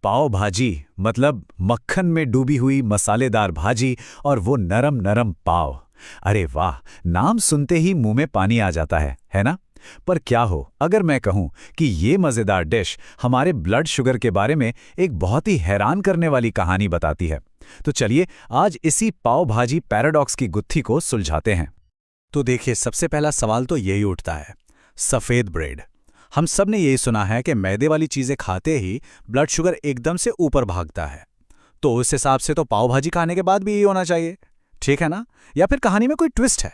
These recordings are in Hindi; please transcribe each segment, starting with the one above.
पाव भाजी मतलब मक्खन में डूबी हुई मसालेदार भाजी और वो नरम नरम पाव। अरे वाह, नाम सुनते ही मुंह में पानी आ जाता है ना? पर क्या हो अगर मैं कहूं कि ये मजेदार डिश हमारे ब्लड शुगर के बारे में एक बहुत ही हैरान करने वाली कहानी बताती है। तो चलिए आज इसी पाव भाजी पैराडॉक्स की गुत्थी को सुलझाते हैं। तो देखिए, सबसे पहला सवाल तो यही उठता है, सफ़ेद ब्रेड। हम सब ने यही सुना है कि मैदे वाली चीज़ें खाते ही ब्लड शुगर एकदम से ऊपर भागता है। तो उस हिसाब से तो पाव भाजी खाने के बाद भी यही होना चाहिए, ठीक है ना? या फिर कहानी में कोई ट्विस्ट है?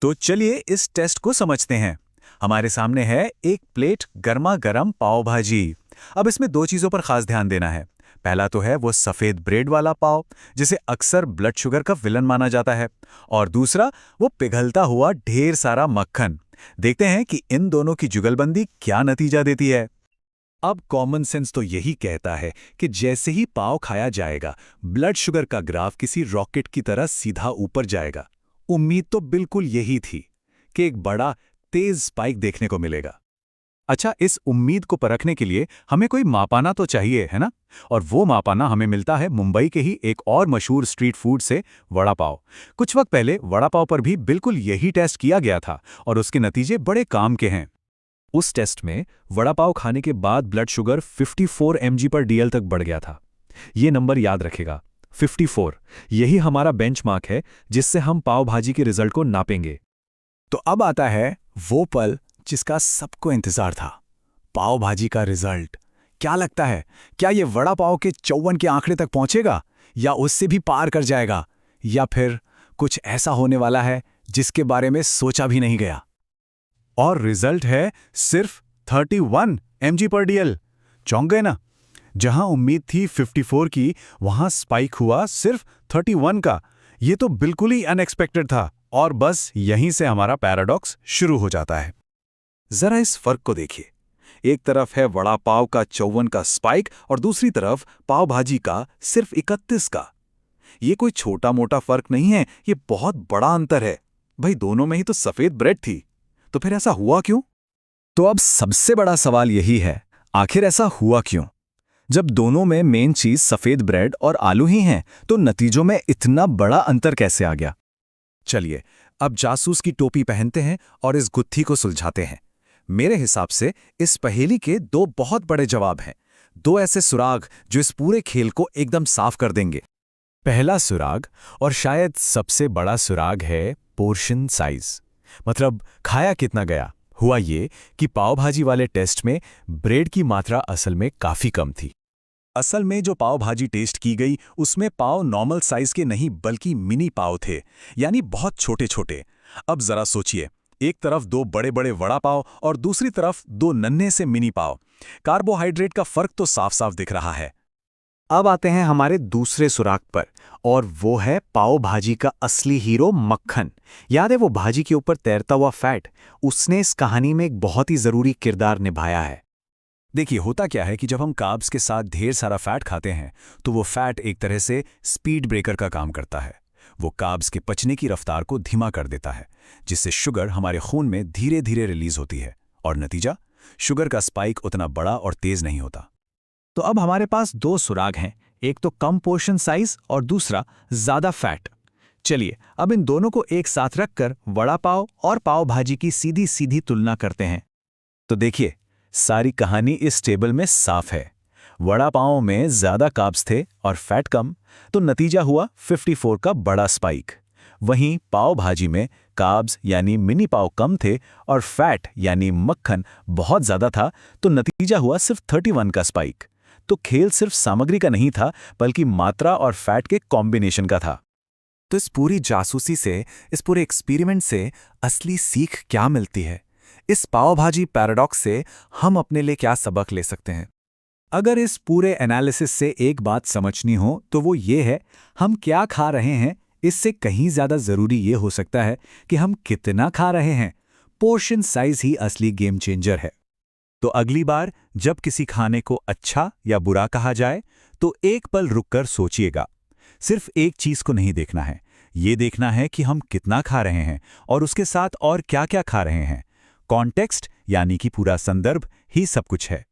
तो चलिए इस टेस्ट को समझते हैं। हमारे सामने है एक प्लेट गर्मा गर्म पाव भाजी। अब इसमें दो चीज़ों पर खास ध्यान देना है। पहला तो है वो सफ़ेद ब्रेड वाला पाव, जिसे अक्सर ब्लड शुगर का विलन माना जाता है, और दूसरा वो पिघलता हुआ ढेर सारा मक्खन। देखते हैं कि इन दोनों की जुगलबंदी क्या नतीजा देती है। अब कॉमन सेंस तो यही कहता है कि जैसे ही पाव खाया जाएगा, ब्लड शुगर का ग्राफ किसी रॉकेट की तरह सीधा ऊपर जाएगा। उम्मीद तो बिल्कुल यही थी कि एक बड़ा तेज स्पाइक देखने को मिलेगा। अच्छा, इस उम्मीद को परखने के लिए हमें कोई मापाना तो चाहिए, है ना? और वो मापाना हमें मिलता है मुंबई के ही एक और मशहूर स्ट्रीट फूड से, वड़ा पाव। कुछ वक्त पहले वड़ा पाव पर भी बिल्कुल यही टेस्ट किया गया था और उसके नतीजे बड़े काम के हैं। उस टेस्ट में वड़ा पाव खाने के बाद ब्लड शुगर 54 mg/dl तक बढ़ गया था। ये नंबर याद रखेगा, 54। यही हमारा बेंचमार्क है जिससे हम पाव भाजी के रिजल्ट को नापेंगे। तो अब आता है वो पल जिसका सबको इंतजार था, पाव भाजी का रिजल्ट। क्या लगता है, क्या ये वड़ा पाव के 54 के आंकड़े तक पहुंचेगा, या उससे भी पार कर जाएगा, या फिर कुछ ऐसा होने वाला है जिसके बारे में सोचा भी नहीं गया? और रिजल्ट है सिर्फ 31 mg/dl। चौंक गए ना? जहां उम्मीद थी 54 की, वहां स्पाइक हुआ सिर्फ 31 का। ये तो बिल्कुल ही अनएक्सपेक्टेड था, और बस यहीं से हमारा पैराडॉक्स शुरू हो जाता है। जरा इस फर्क को देखिए। एक तरफ है वड़ा पाव का 54 का स्पाइक और दूसरी तरफ पाव भाजी का सिर्फ 31 का। ये कोई छोटा मोटा फर्क नहीं है, ये बहुत बड़ा अंतर है। भाई, दोनों में ही तो सफेद ब्रेड थी, तो फिर ऐसा हुआ क्यों? तो अब सबसे बड़ा सवाल यही है, आखिर ऐसा हुआ क्यों? जब दोनों में मेन चीज सफेद ब्रेड और आलू ही हैं, तो नतीजों में इतना बड़ा अंतर कैसे आ गया? चलिए अब जासूस की टोपी पहनते हैं और इस गुत्थी को सुलझाते हैं। मेरे हिसाब से इस पहेली के दो बहुत बड़े जवाब हैं, दो ऐसे सुराग जो इस पूरे खेल को एकदम साफ कर देंगे। पहला सुराग, और शायद सबसे बड़ा सुराग, है पोर्शन साइज। मतलब खाया कितना गया। हुआ ये कि पाव भाजी वाले टेस्ट में ब्रेड की मात्रा असल में काफी कम थी। असल में जो पाव भाजी टेस्ट की गई उसमें पाव नॉर्मल साइज के नहीं बल्कि मिनी पाव थे, यानी बहुत छोटे छोटे। अब जरा सोचिए, एक तरफ दो बड़े बड़े वड़ा पाव और दूसरी तरफ दो नन्हे से मिनी पाव। कार्बोहाइड्रेट का फर्क तो साफ साफ दिख रहा है। अब आते हैं हमारे दूसरे सुराग पर, और वो है पाव भाजी का असली हीरो, मक्खन। याद है वो भाजी के ऊपर तैरता हुआ फैट? उसने इस कहानी में एक बहुत ही जरूरी किरदार निभाया है। देखिए, होता क्या है कि जब हम कार्ब्स के साथ ढेर सारा फैट खाते हैं तो वो फैट एक तरह से स्पीड ब्रेकर का काम करता है। वो कार्ब्स के पचने की रफ्तार को धीमा कर देता है, जिससे शुगर हमारे खून में धीरे धीरे रिलीज होती है, और नतीजा, शुगर का स्पाइक उतना बड़ा और तेज नहीं होता। तो अब हमारे पास दो सुराग हैं, एक तो कम पोर्शन साइज और दूसरा ज्यादा फैट। चलिए अब इन दोनों को एक साथ रखकर वड़ा पाव और पाव भाजी की सीधी सीधी तुलना करते हैं। तो देखिए, सारी कहानी इस टेबल में साफ है। वड़ा पाव में ज्यादा कार्ब्स थे और फैट कम, तो नतीजा हुआ 54 का बड़ा स्पाइक। वहीं पाव भाजी में कार्ब्स यानी मिनी पाव कम थे और फैट यानी मक्खन बहुत ज्यादा था, तो नतीजा हुआ सिर्फ 31 का स्पाइक। तो खेल सिर्फ सामग्री का नहीं था, बल्कि मात्रा और फैट के कॉम्बिनेशन का था। तो इस पूरी जासूसी से, इस पूरे एक्सपेरिमेंट से असली सीख क्या मिलती है? इस पाव भाजी पैराडॉक्स से हम अपने लिए क्या सबक ले सकते हैं? अगर इस पूरे एनालिसिस से एक बात समझनी हो तो वो ये है, हम क्या खा रहे हैं इससे कहीं ज्यादा जरूरी ये हो सकता है कि हम कितना खा रहे हैं। पोर्शन साइज ही असली गेम चेंजर है। तो अगली बार जब किसी खाने को अच्छा या बुरा कहा जाए, तो एक पल रुककर सोचिएगा। सिर्फ एक चीज को नहीं देखना है, ये देखना है कि हम कितना खा रहे हैं और उसके साथ और क्या क्या खा रहे हैं। कॉन्टेक्स्ट यानी कि पूरा संदर्भ ही सब कुछ है।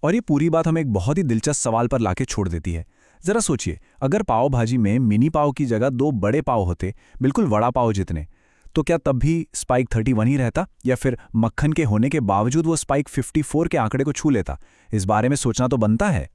और ये पूरी बात हमें एक बहुत ही दिलचस्प सवाल पर लाके छोड़ देती है। जरा सोचिए, अगर पाव भाजी में मिनी पाव की जगह 2 बड़े पाव होते, बिल्कुल वड़ा पाव जितने, तो क्या तब भी स्पाइक 31 ही रहता, या फिर मक्खन के होने के बावजूद वो स्पाइक 54 के आंकड़े को छू लेता? इस बारे में सोचना तो बनता है।